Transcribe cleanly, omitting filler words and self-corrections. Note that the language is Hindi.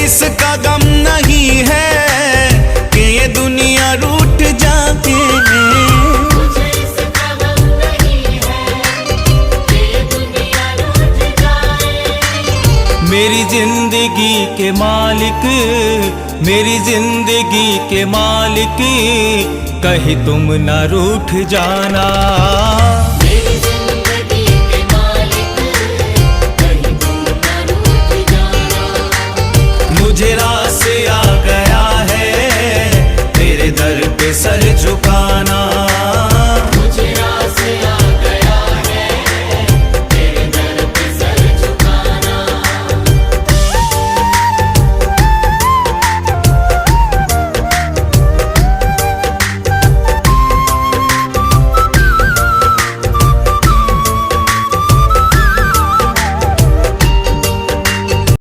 इसका गम नहीं है कि ये दुनिया रूठ जाए। मुझे इसका गम नहीं है कि ये दुनिया रूठ जाए। मेरी जिंदगी के मालिक, मेरी जिंदगी के मालिक, कहीं तुम न रूठ जाना। मेरी जिंदगी के मालिक, कहीं तुम न रूठ जाना। मुझे रास आ गया है तेरे दर पे सर झुका।